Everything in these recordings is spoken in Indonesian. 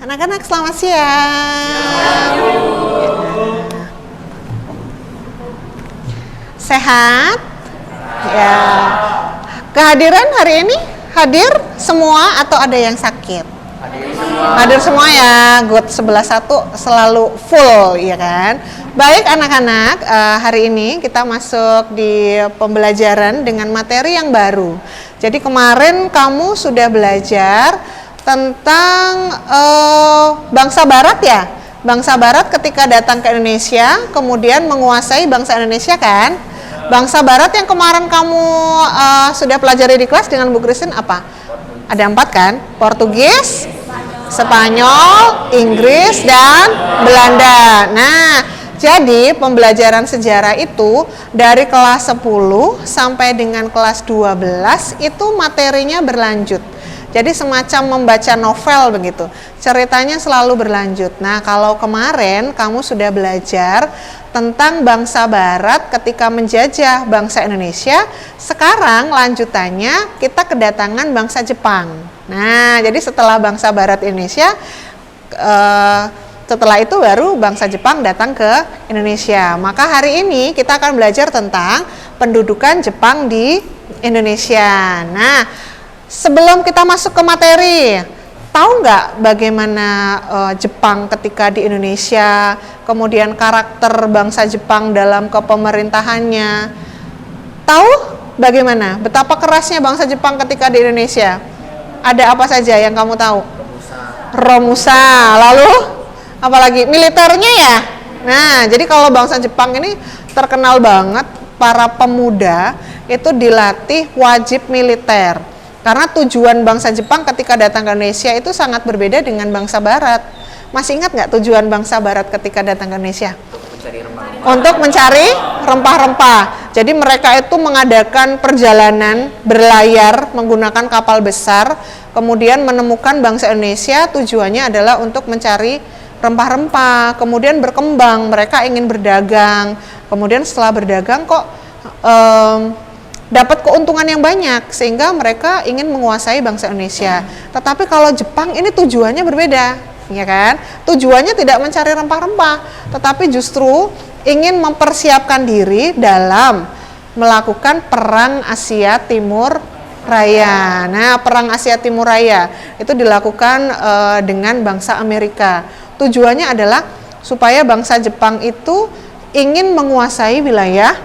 Anak-anak selamat siang. Sehat? Ya. Kehadiran hari ini hadir semua atau ada yang sakit? Hadir semua ya. Good, 11-1 selalu full ya kan. Baik anak-anak, hari ini kita masuk di pembelajaran dengan materi yang baru. Jadi kemarin kamu sudah belajar tentang bangsa barat ya. Bangsa barat ketika datang ke Indonesia kemudian menguasai bangsa Indonesia kan. Bangsa barat yang kemarin kamu sudah pelajari di kelas dengan Bu Christine apa? Ada 4 kan? Portugis, Spanyol, Inggris, dan Belanda. Nah, jadi pembelajaran sejarah itu dari kelas 10 sampai dengan kelas 12 itu materinya berlanjut. Jadi semacam membaca novel begitu. Ceritanya selalu berlanjut. Nah, kalau kemarin kamu sudah belajar tentang bangsa barat ketika menjajah bangsa Indonesia, sekarang lanjutannya kita kedatangan bangsa Jepang. Nah, jadi setelah bangsa barat Indonesia, setelah itu baru bangsa Jepang datang ke Indonesia. Maka hari ini kita akan belajar tentang pendudukan Jepang di Indonesia. Nah, sebelum kita masuk ke materi, tahu nggak bagaimana Jepang ketika di Indonesia, kemudian karakter bangsa Jepang dalam kepemerintahannya? Tahu bagaimana? Betapa kerasnya bangsa Jepang ketika di Indonesia? Ada apa saja yang kamu tahu? Romusa. Lalu apalagi militernya ya. Nah, jadi kalau bangsa Jepang ini terkenal banget para pemuda itu dilatih wajib militer. Karena tujuan bangsa Jepang ketika datang ke Indonesia itu sangat berbeda dengan bangsa Barat. Masih ingat nggak tujuan bangsa Barat ketika datang ke Indonesia? Untuk mencari rempah-rempah. Jadi mereka itu mengadakan perjalanan berlayar menggunakan kapal besar, kemudian menemukan bangsa Indonesia, tujuannya adalah untuk mencari rempah-rempah, kemudian berkembang, mereka ingin berdagang, kemudian setelah berdagang kok dapat keuntungan yang banyak sehingga mereka ingin menguasai bangsa Indonesia. Tetapi kalau Jepang ini tujuannya berbeda, ya kan? Tujuannya tidak mencari rempah-rempah, tetapi justru ingin mempersiapkan diri dalam melakukan perang Asia Timur Raya. Nah, perang Asia Timur Raya itu dilakukan dengan bangsa Amerika. Tujuannya adalah supaya bangsa Jepang itu ingin menguasai wilayah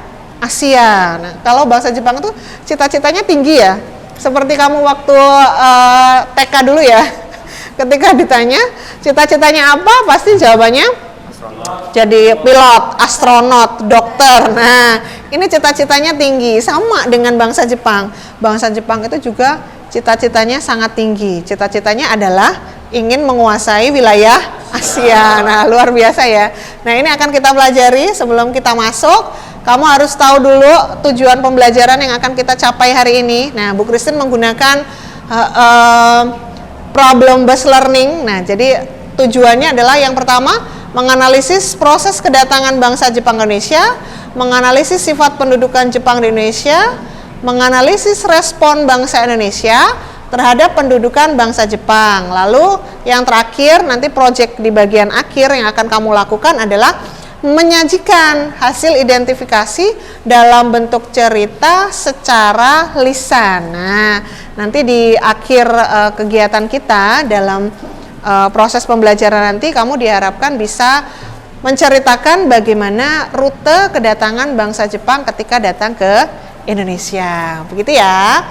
Asia. Nah, kalau bangsa Jepang itu cita-citanya tinggi ya. Seperti kamu waktu TK dulu ya. Ketika ditanya cita-citanya apa, pasti jawabannya jadi pilot, astronot, dokter. Nah, ini cita-citanya tinggi. Sama dengan bangsa Jepang. Bangsa Jepang itu juga cita-citanya sangat tinggi. Cita-citanya adalah ingin menguasai wilayah Asia. Nah, luar biasa ya. Nah, ini akan kita pelajari sebelum kita masuk. Kamu harus tahu dulu tujuan pembelajaran yang akan kita capai hari ini. Nah, Bu Christine menggunakan problem based learning. Nah, jadi tujuannya adalah yang pertama menganalisis proses kedatangan bangsa Jepang ke Indonesia, menganalisis sifat pendudukan Jepang di Indonesia, menganalisis respon bangsa Indonesia terhadap pendudukan bangsa Jepang. Lalu yang terakhir nanti proyek di bagian akhir yang akan kamu lakukan adalah menyajikan hasil identifikasi dalam bentuk cerita secara lisan. Nah, nanti di akhir kegiatan kita dalam proses pembelajaran nanti kamu diharapkan bisa menceritakan bagaimana rute kedatangan bangsa Jepang ketika datang ke Indonesia. Begitu ya.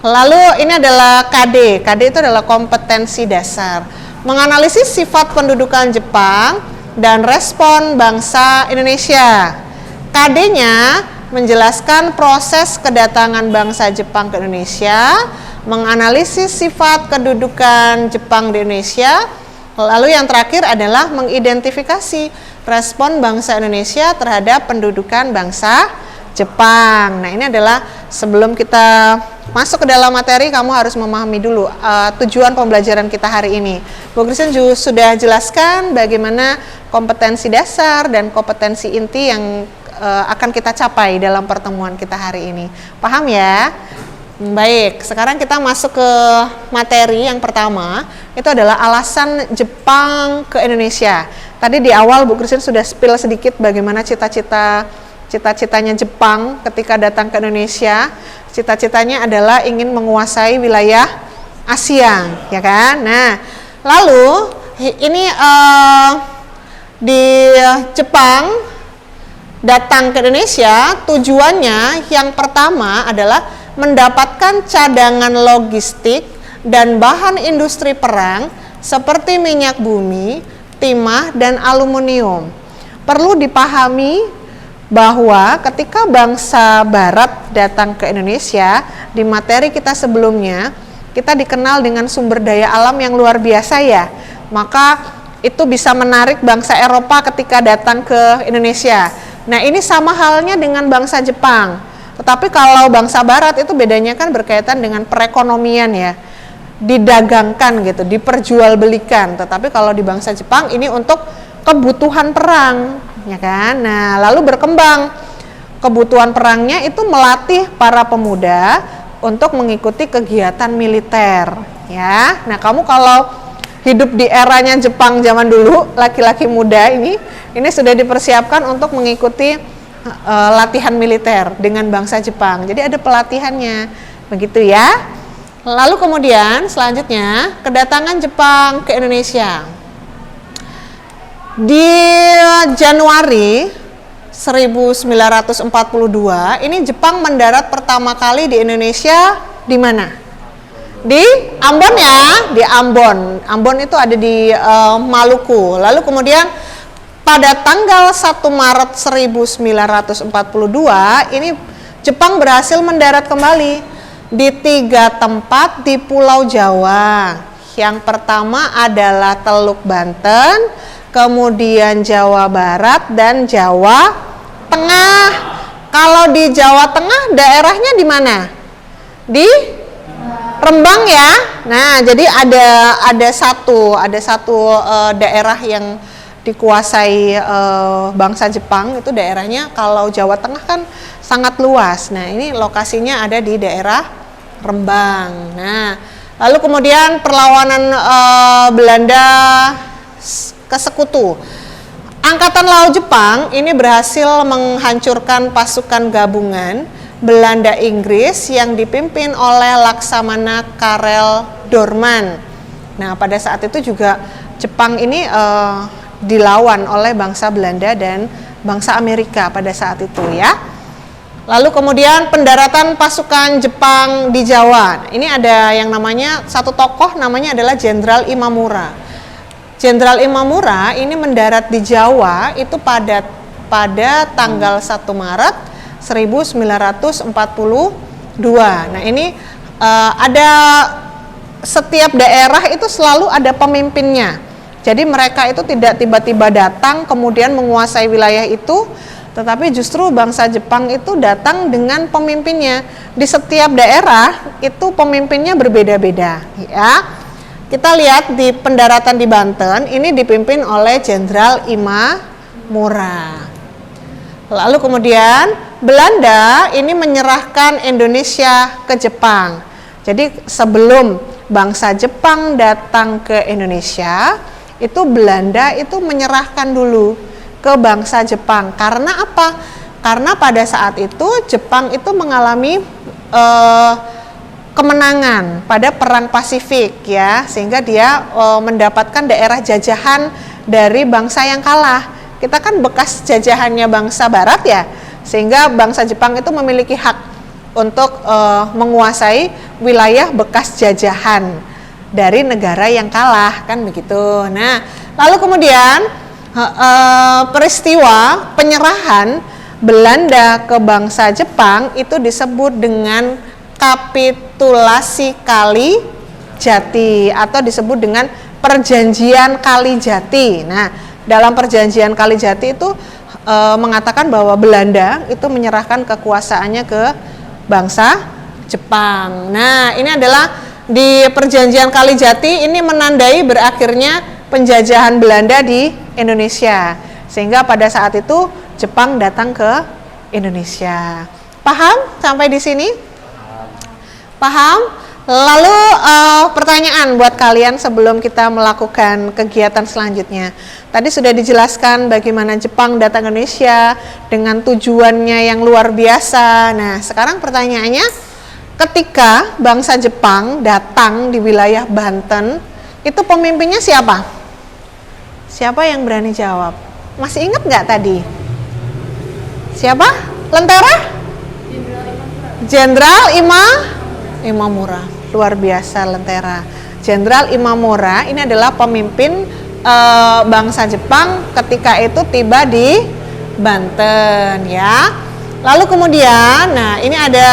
Lalu ini adalah KD. KD itu adalah kompetensi dasar. Menganalisis sifat pendudukan Jepang dan respon bangsa Indonesia. KD-nya menjelaskan proses kedatangan bangsa Jepang ke Indonesia, menganalisis sifat kedudukan Jepang di Indonesia, lalu yang terakhir adalah mengidentifikasi respon bangsa Indonesia terhadap pendudukan bangsa Jepang. Nah, ini adalah sebelum kita masuk ke dalam materi, kamu harus memahami dulu tujuan pembelajaran kita hari ini. Bu Christine sudah jelaskan bagaimana kompetensi dasar dan kompetensi inti yang akan kita capai dalam pertemuan kita hari ini. Paham ya? Baik, sekarang kita masuk ke materi yang pertama, itu adalah alasan Jepang ke Indonesia. Tadi di awal Bu Christine sudah spill sedikit bagaimana cita-citanya Jepang ketika datang ke Indonesia. Cita-citanya adalah ingin menguasai wilayah Asia, ya kan? Nah, lalu ini di Jepang datang ke Indonesia, tujuannya yang pertama adalah mendapatkan cadangan logistik dan bahan industri perang seperti minyak bumi, timah, dan aluminium. Perlu dipahami bahwa ketika bangsa Barat datang ke Indonesia, di materi kita sebelumnya, kita dikenal dengan sumber daya alam yang luar biasa ya. Maka itu bisa menarik bangsa Eropa ketika datang ke Indonesia. Nah, ini sama halnya dengan bangsa Jepang. Tetapi kalau bangsa Barat itu bedanya kan berkaitan dengan perekonomian ya, didagangkan gitu, diperjualbelikan. Tetapi kalau di bangsa Jepang ini untuk kebutuhan perang, ya kan? Nah, lalu berkembang kebutuhan perangnya itu melatih para pemuda untuk mengikuti kegiatan militer, ya. Nah, kamu kalau hidup di eranya Jepang zaman dulu, laki-laki muda ini sudah dipersiapkan untuk mengikuti latihan militer dengan bangsa Jepang. Jadi ada pelatihannya, begitu ya. Lalu kemudian selanjutnya kedatangan Jepang ke Indonesia. Di Januari 1942 ini Jepang mendarat pertama kali di Indonesia di mana? Di Ambon ya, di Ambon. Ambon itu ada di Maluku. Lalu kemudian pada tanggal 1 Maret 1942 ini Jepang berhasil mendarat kembali di 3 tempat di Pulau Jawa. Yang pertama adalah Teluk Banten, kemudian Jawa Barat dan Jawa Tengah. Kalau di Jawa Tengah daerahnya di mana? Di Rembang ya. Nah, jadi ada satu daerah yang dikuasai bangsa Jepang, itu daerahnya. Kalau Jawa Tengah kan sangat luas. Nah, ini lokasinya ada di daerah Rembang. Nah, lalu kemudian perlawanan Belanda ke Sekutu. Angkatan Laut Jepang ini berhasil menghancurkan pasukan gabungan Belanda Inggris yang dipimpin oleh Laksamana Karel Doorman. Nah, pada saat itu juga Jepang ini dilawan oleh bangsa Belanda dan bangsa Amerika pada saat itu ya. Lalu kemudian pendaratan pasukan Jepang di Jawa. Ini ada yang namanya satu tokoh, namanya adalah Jenderal Imamura. Jenderal Imamura ini mendarat di Jawa itu pada tanggal 1 Maret 1942. Nah, ini ada setiap daerah itu selalu ada pemimpinnya. Jadi mereka itu tidak tiba-tiba datang kemudian menguasai wilayah itu, tetapi justru bangsa Jepang itu datang dengan pemimpinnya. Di setiap daerah itu pemimpinnya berbeda-beda ya. Kita lihat di pendaratan di Banten ini dipimpin oleh Jenderal Imamura. Lalu kemudian Belanda ini menyerahkan Indonesia ke Jepang. Jadi sebelum bangsa Jepang datang ke Indonesia, itu Belanda itu menyerahkan dulu ke bangsa Jepang. Karena apa? Karena pada saat itu Jepang itu mengalami kemenangan pada Perang Pasifik ya, sehingga dia mendapatkan daerah jajahan dari bangsa yang kalah. Kita kan bekas jajahannya bangsa Barat ya, sehingga bangsa Jepang itu memiliki hak untuk menguasai wilayah bekas jajahan dari negara yang kalah, kan begitu. Nah, lalu kemudian peristiwa penyerahan Belanda ke bangsa Jepang itu disebut dengan kapitulasi Kalijati atau disebut dengan perjanjian Kalijati. Nah, dalam perjanjian Kalijati itu mengatakan bahwa Belanda itu menyerahkan kekuasaannya ke bangsa Jepang. Nah, ini adalah di perjanjian Kalijati ini menandai berakhirnya penjajahan Belanda di Indonesia. Sehingga pada saat itu Jepang datang ke Indonesia. Paham sampai di sini? Paham? Lalu pertanyaan buat kalian sebelum kita melakukan kegiatan selanjutnya. Tadi sudah dijelaskan bagaimana Jepang datang ke Indonesia dengan tujuannya yang luar biasa. Nah, sekarang pertanyaannya, ketika bangsa Jepang datang di wilayah Banten, itu pemimpinnya siapa? Siapa yang berani jawab? Masih ingat nggak tadi? Siapa? Lentera? Jenderal Imamura. Luar biasa Lentera. Jenderal Imamura ini adalah pemimpin bangsa Jepang ketika itu tiba di Banten ya. Lalu kemudian, nah ini ada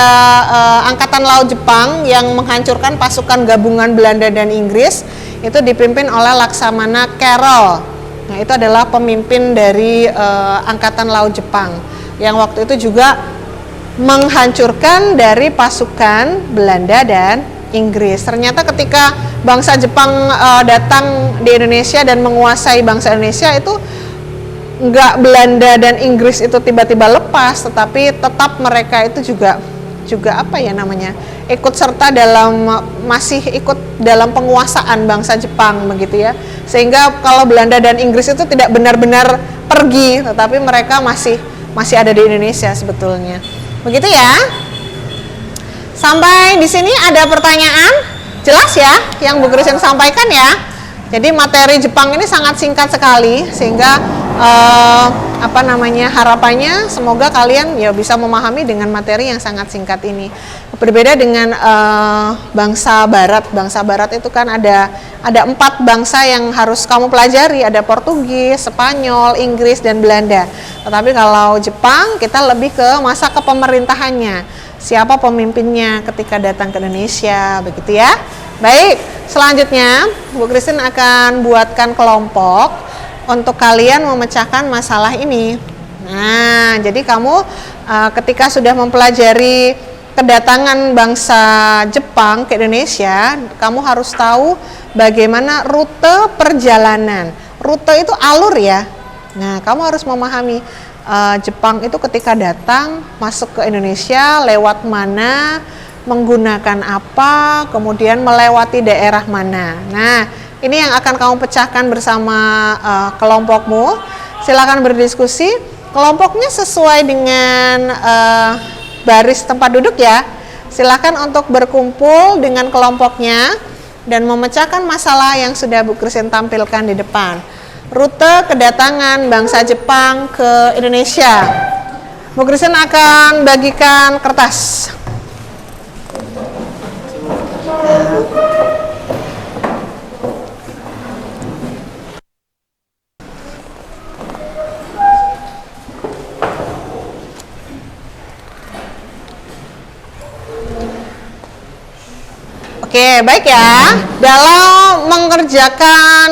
Angkatan Laut Jepang yang menghancurkan pasukan gabungan Belanda dan Inggris, itu dipimpin oleh Laksamana Carroll. Nah itu adalah pemimpin dari Angkatan Laut Jepang yang waktu itu juga menghancurkan dari pasukan Belanda dan Inggris. Ternyata ketika bangsa Jepang datang di Indonesia dan menguasai bangsa Indonesia, itu enggak Belanda dan Inggris itu tiba-tiba lepas, tetapi tetap mereka itu juga apa ya namanya, ikut serta masih ikut dalam penguasaan bangsa Jepang begitu ya. Sehingga kalau Belanda dan Inggris itu tidak benar-benar pergi, tetapi mereka masih ada di Indonesia sebetulnya. Begitu ya. Sampai di sini ada pertanyaan? Jelas ya yang Bu Christine sampaikan ya. Jadi materi Jepang ini sangat singkat sekali, sehingga harapannya semoga kalian ya bisa memahami dengan materi yang sangat singkat ini. Berbeda dengan bangsa Barat. Bangsa Barat itu kan ada 4 bangsa yang harus kamu pelajari, ada Portugis, Spanyol, Inggris, dan Belanda. Tetapi kalau Jepang kita lebih ke masa kepemerintahannya, siapa pemimpinnya ketika datang ke Indonesia, begitu ya. Baik, selanjutnya Bu Christine akan buatkan kelompok untuk kalian memecahkan masalah ini. Nah, jadi kamu ketika sudah mempelajari kedatangan bangsa Jepang ke Indonesia, kamu harus tahu bagaimana rute perjalanan. Rute itu alur ya. Nah, kamu harus memahami Jepang itu ketika datang masuk ke Indonesia lewat mana, menggunakan apa, kemudian melewati daerah mana. Nah, ini yang akan kamu pecahkan bersama kelompokmu. Silakan berdiskusi. Kelompoknya sesuai dengan baris tempat duduk ya. Silakan untuk berkumpul dengan kelompoknya dan memecahkan masalah yang sudah Bu Christine tampilkan di depan. Rute kedatangan bangsa Jepang ke Indonesia. Bu Christine akan bagikan kertas. Oke, baik ya. Dalam mengerjakan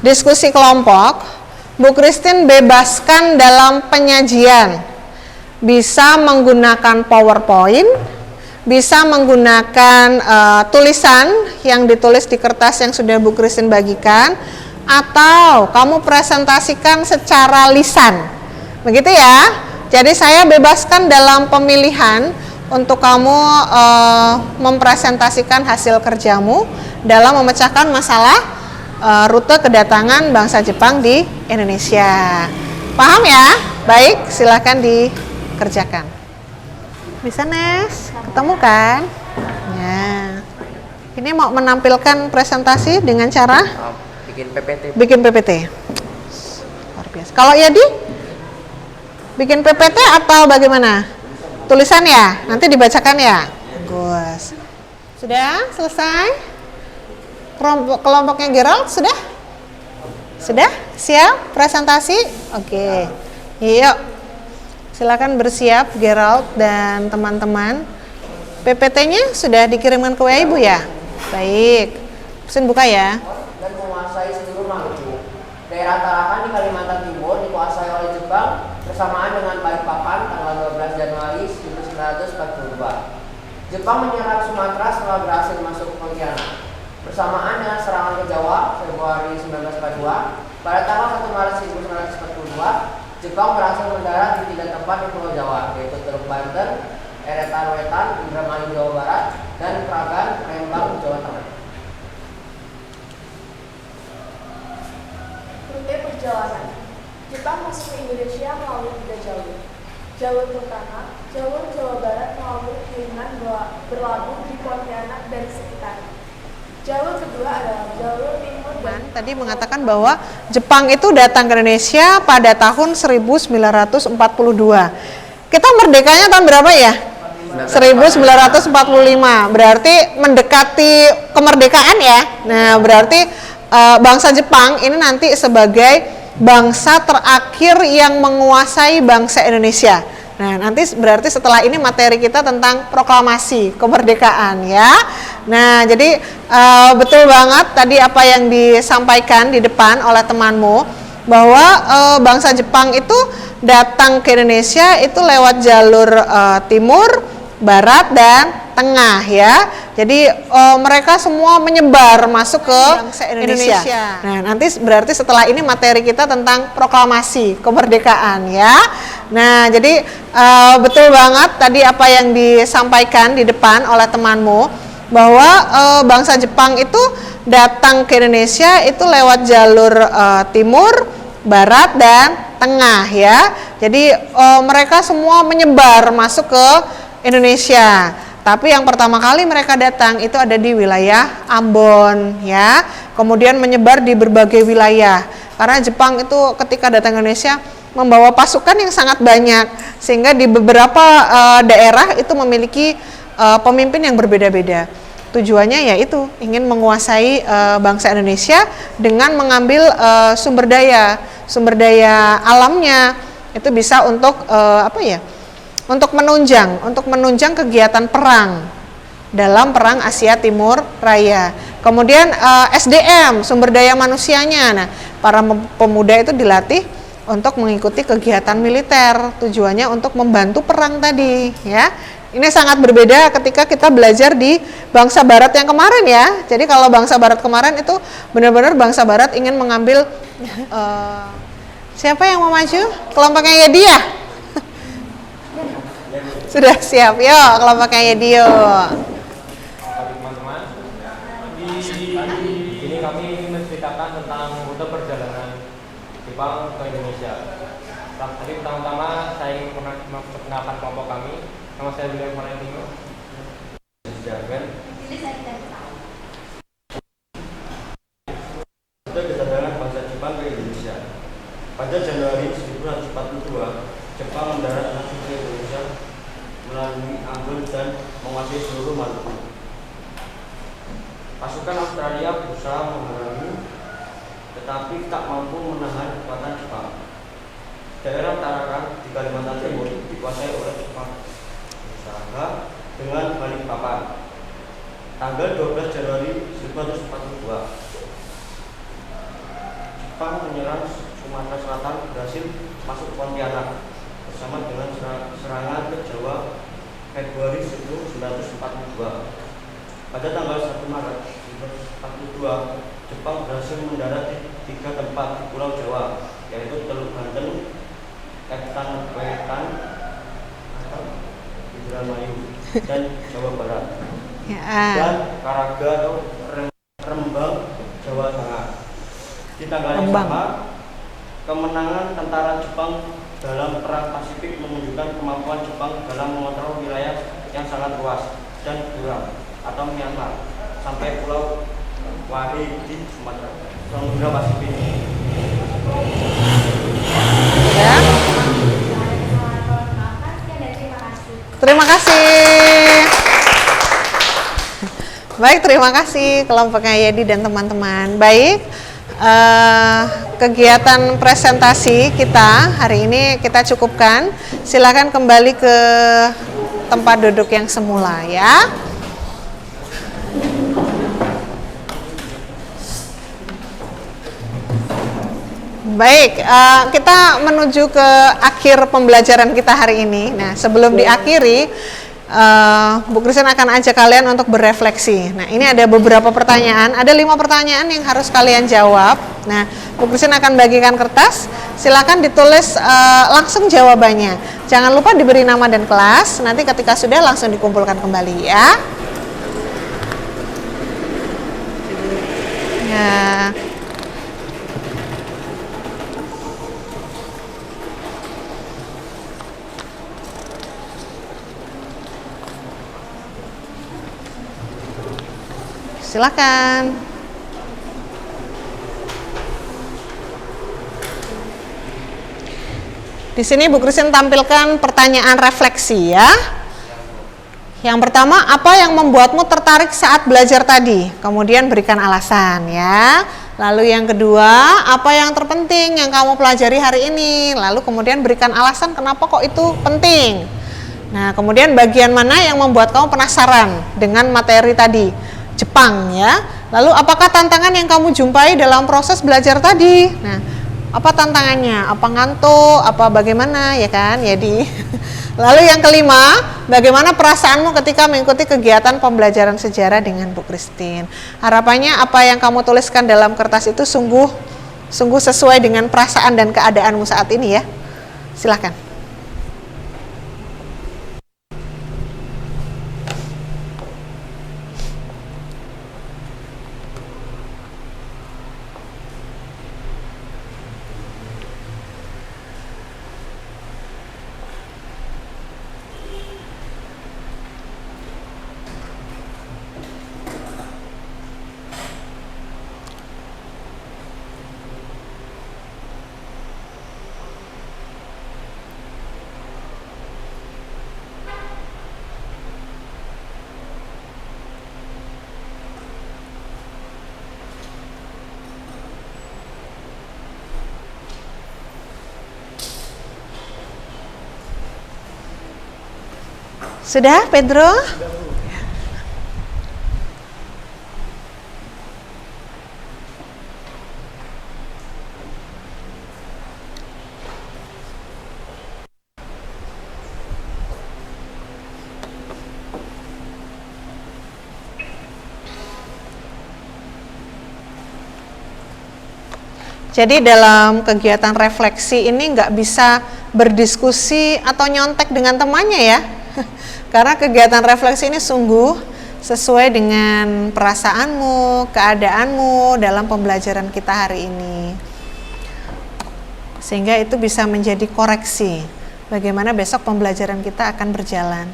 diskusi kelompok, Bu Christine bebaskan dalam penyajian. Bisa menggunakan PowerPoint, bisa menggunakan tulisan yang ditulis di kertas yang sudah Bu Christine bagikan, atau kamu presentasikan secara lisan. Begitu ya. Jadi saya bebaskan dalam pemilihan untuk kamu mempresentasikan hasil kerjamu dalam memecahkan masalah rute kedatangan bangsa Jepang di Indonesia. Paham ya? Baik, silakan dikerjakan. Bisa, Nes? Ketemu kan? Ya. Ini mau menampilkan presentasi dengan cara bikin PPT. Bikin PPT. Luar biasa. Kalau Yadi bikin PPT atau bagaimana? Tulisan ya? Nanti dibacakan ya? Bagus. Sudah selesai? Kelompoknya Gerald sudah? Sudah? Siap presentasi? Oke. Yuk. Silakan bersiap Gerald dan teman-teman. PPT-nya sudah dikirimkan ke WA Ibu ya? Baik. Mesin buka ya. Dan menguasai seluruh Maluku. Daerah Tarakan di Kalimantan Timur dikuasai oleh Jepang bersamaan dengan Balikpapan tanggal 12 Januari 1942. Jepang menyerang Sumatera setelah berhasil masuk ke Pontianak. Bersamaan dengan serangan ke Jawa Februari 1942, pada tanggal 1 Maret 1942, Jepang berhasil mendarat di 3 tempat di Pulau Jawa, yaitu Teluk Banten, Eretan Wetan, Indramayu Jawa Barat, dan Kragan, Rembang Jawa Tengah. Rute perjalanan. Jepang masuk ke Indonesia melalui 3 jalur. Jalur pertama, jalur Jawa Barat melalui kiriman berlabuh di Pontianak dan sekitarnya. Jalur kedua adalah jalur timur dan Tadi mengatakan bahwa Jepang itu datang ke Indonesia pada tahun 1942. Kita merdekanya tahun berapa ya? 1945. Berarti mendekati kemerdekaan ya. Nah, berarti bangsa Jepang ini nanti sebagai bangsa terakhir yang menguasai bangsa Indonesia. Nah, nanti berarti setelah ini materi kita tentang proklamasi kemerdekaan ya. Nah, jadi betul banget tadi apa yang disampaikan di depan oleh temanmu bahwa bangsa Jepang itu datang ke Indonesia itu lewat jalur timur, barat, dan tengah ya. Jadi mereka semua menyebar masuk ke bangsa Indonesia. Nah, nanti berarti setelah ini materi kita tentang proklamasi kemerdekaan ya. Nah, jadi betul banget tadi apa yang disampaikan di depan oleh temanmu bahwa bangsa Jepang itu datang ke Indonesia itu lewat jalur timur, barat, dan tengah ya. Jadi mereka semua menyebar masuk ke Indonesia. Tapi yang pertama kali mereka datang itu ada di wilayah Ambon ya. Kemudian menyebar di berbagai wilayah. Karena Jepang itu ketika datang ke Indonesia membawa pasukan yang sangat banyak sehingga di beberapa daerah itu memiliki pemimpin yang berbeda-beda. Tujuannya yaitu ingin menguasai bangsa Indonesia dengan mengambil sumber daya alamnya. Itu bisa untuk untuk menunjang kegiatan perang dalam perang Asia Timur Raya. Kemudian SDM, sumber daya manusianya. Nah, para pemuda itu dilatih untuk mengikuti kegiatan militer. Tujuannya untuk membantu perang tadi, ya. Ini sangat berbeda ketika kita belajar di bangsa Barat yang kemarin ya. Jadi kalau bangsa Barat kemarin itu benar-benar bangsa Barat ingin mengambil siapa yang mau maju? Kelompoknya Yedia. Sudah siap, yuk kelompoknya Yedio. Pagi teman-teman, di sini kami ingin menceritakan tentang rute perjalanan Jepang ke Indonesia. Tadi pertama-tama saya ingin memperkenalkan kelompok kami. Nama saya William Valentino. Rute kedatangan bangsa Jepang ke Indonesia. Pada Januari 1942, Jepang mendarat langsung ke Indonesia melalui Ambon dan menguasai seluruh Maluku. Pasukan Australia berusaha menghalangi, tetapi tak mampu menahan kekuatan Jepang. Daerah Tarakan di Kalimantan Timur dikuasai oleh Jepang. Usaha dengan Balikpapan. Tanggal 12 Januari 1942, Jepang menyerang Sumatera Selatan, berhasil masuk Pontianak bersama dengan serangan ke Jawa Februari 1942. Pada tanggal 1 Maret 1942, Jepang berhasil mendarat di 3 tempat di Pulau Jawa, yaitu Teluk Banten, Etan Wetan, Indramayu, dan Jawa Barat, dan Karaga atau Rembang, Jawa Tengah. Di tanggal yang sama, kemenangan tentara Jepang dalam Perang Pasifik menunjukkan kemampuan Jepang dalam mengontrol wilayah yang sangat luas dan buram atau Myanmar sampai Pulau Wari di Sumatera, Samudra Pasifik. Ya. Terima kasih. Baik, terima kasih kelompoknya Yedi dan teman-teman. Baik. Kegiatan presentasi kita hari ini kita cukupkan. Silakan kembali ke tempat duduk yang semula ya. Baik, kita menuju ke akhir pembelajaran kita hari ini. Nah, sebelum diakhiri, Bu Christine akan ajak kalian untuk berefleksi. Nah, ini ada beberapa pertanyaan, ada 5 pertanyaan yang harus kalian jawab. Nah, Bu Christine akan bagikan kertas, silakan ditulis langsung jawabannya. Jangan lupa diberi nama dan kelas, nanti ketika sudah langsung dikumpulkan kembali ya. Ya. Silakan. Di sini Bu Christine tampilkan pertanyaan refleksi ya. Yang pertama, apa yang membuatmu tertarik saat belajar tadi? Kemudian berikan alasan ya. Lalu yang kedua, apa yang terpenting yang kamu pelajari hari ini? Lalu kemudian berikan alasan kenapa kok itu penting. Nah, kemudian bagian mana yang membuat kamu penasaran dengan materi tadi? Jepang ya. Lalu apakah tantangan yang kamu jumpai dalam proses belajar tadi? Nah, apa tantangannya? Apa ngantuk? Apa bagaimana ya kan? Jadi lalu yang kelima, bagaimana perasaanmu ketika mengikuti kegiatan pembelajaran sejarah dengan Bu Christine? Harapannya apa yang kamu tuliskan dalam kertas itu sungguh sesuai dengan perasaan dan keadaanmu saat ini ya. Silakan. Sudah, Pedro? Jadi dalam kegiatan refleksi ini nggak bisa berdiskusi atau nyontek dengan temannya ya. Karena kegiatan refleksi ini sungguh sesuai dengan perasaanmu, keadaanmu dalam pembelajaran kita hari ini. Sehingga itu bisa menjadi koreksi bagaimana besok pembelajaran kita akan berjalan.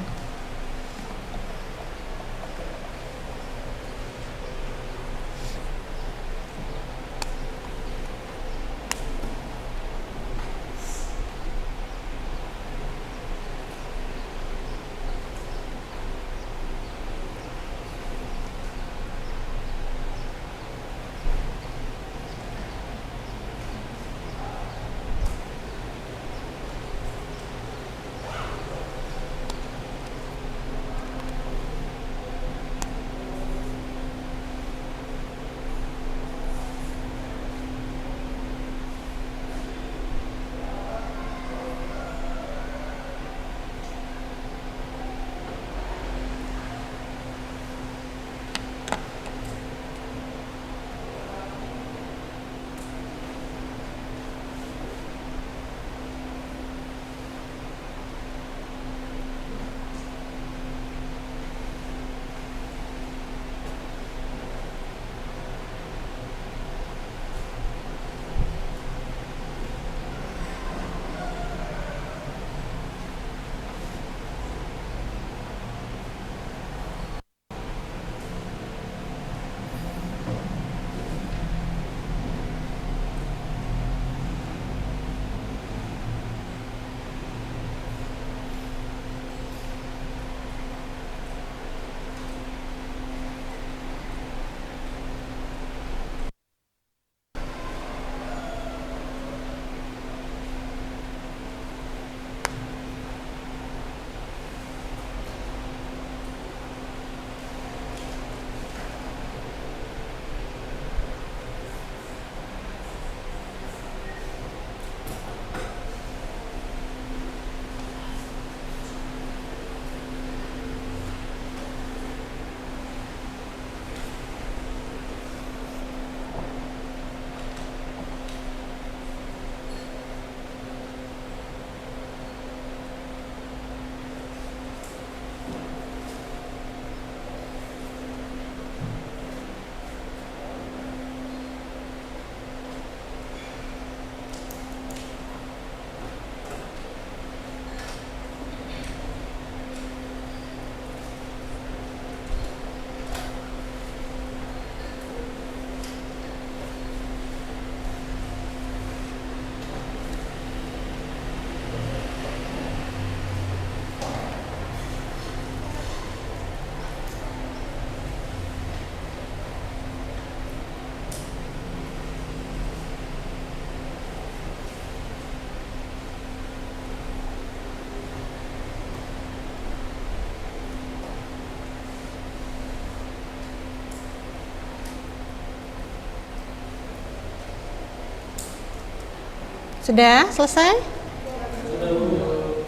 Sudah selesai?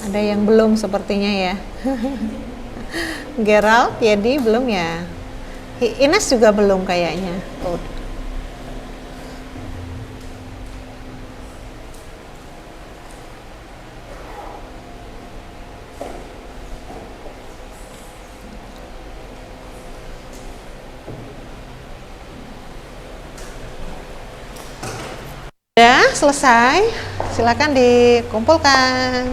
Ada yang belum sepertinya ya. Gerald, Yedi belum ya? Ines juga belum kayaknya. Tuh. Sudah selesai, silakan dikumpulkan.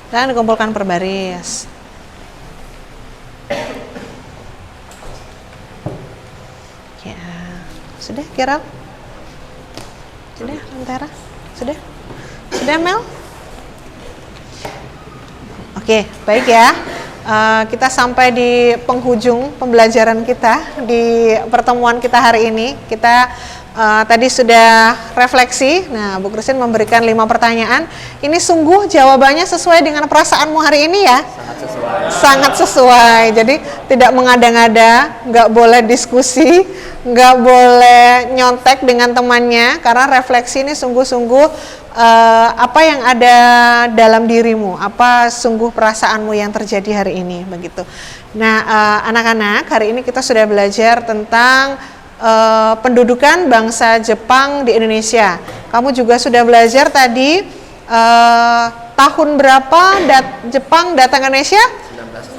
Dan dikumpulkan per baris. Ya, sudah Gerald? Sudah Antara? Sudah? Sudah Mel? Oke, baik ya. Kita sampai di penghujung pembelajaran kita di pertemuan kita hari ini. Kita tadi sudah refleksi. Nah, Bu Christine memberikan 5 pertanyaan. Ini sungguh jawabannya sesuai dengan perasaanmu hari ini ya? Sangat sesuai. Sangat sesuai. Jadi tidak mengada-ngada, nggak boleh diskusi, nggak boleh nyontek dengan temannya, karena refleksi ini sungguh-sungguh apa yang ada dalam dirimu, apa sungguh perasaanmu yang terjadi hari ini, begitu. Nah, anak-anak, hari ini kita sudah belajar tentang pendudukan bangsa Jepang di Indonesia. Kamu juga sudah belajar tadi tahun berapa Jepang datang ke Indonesia?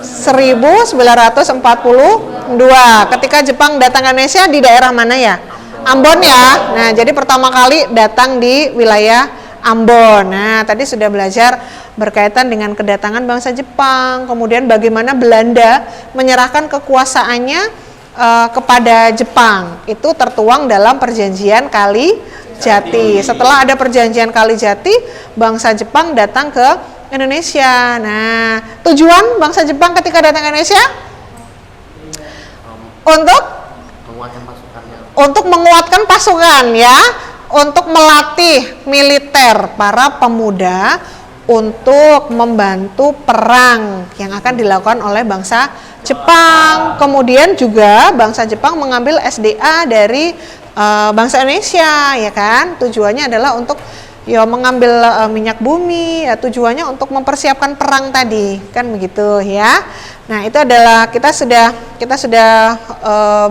1942. Ketika Jepang datang ke Indonesia di daerah mana ya? Ambon ya. Nah, jadi pertama kali datang di wilayah Ambon. Nah, tadi sudah belajar berkaitan dengan kedatangan bangsa Jepang, kemudian bagaimana Belanda menyerahkan kekuasaannya kepada Jepang. Itu tertuang dalam perjanjian Kalijati. Setelah ada perjanjian Kalijati, bangsa Jepang datang ke Indonesia. Nah, tujuan bangsa Jepang ketika datang ke Indonesia untuk menguatkan pasukan ya, untuk melatih militer para pemuda untuk membantu perang yang akan dilakukan oleh bangsa Jepang. Kemudian juga bangsa Jepang mengambil SDA dari bangsa Indonesia, ya kan? Tujuannya adalah untuk ya mengambil minyak bumi, ya, tujuannya untuk mempersiapkan perang tadi, kan begitu ya. Nah, itu adalah kita sudah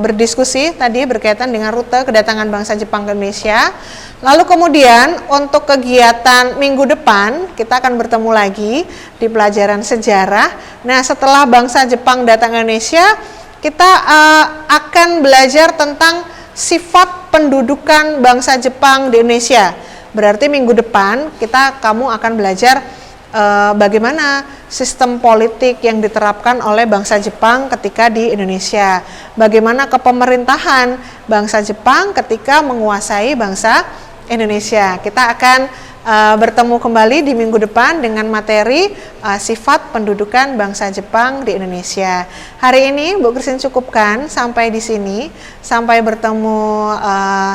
berdiskusi tadi berkaitan dengan rute kedatangan bangsa Jepang ke Indonesia. Lalu kemudian untuk kegiatan minggu depan kita akan bertemu lagi di pelajaran sejarah. Nah, setelah bangsa Jepang datang ke Indonesia, kita akan belajar tentang sifat pendudukan bangsa Jepang di Indonesia. Berarti minggu depan kamu akan belajar bagaimana sistem politik yang diterapkan oleh bangsa Jepang ketika di Indonesia. Bagaimana kepemerintahan bangsa Jepang ketika menguasai bangsa Indonesia. Kita akan bertemu kembali di minggu depan dengan materi sifat pendudukan bangsa Jepang di Indonesia. Hari ini Bu Christine cukupkan sampai di sini. Sampai bertemu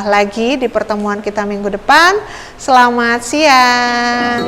lagi di pertemuan kita minggu depan. Selamat siang.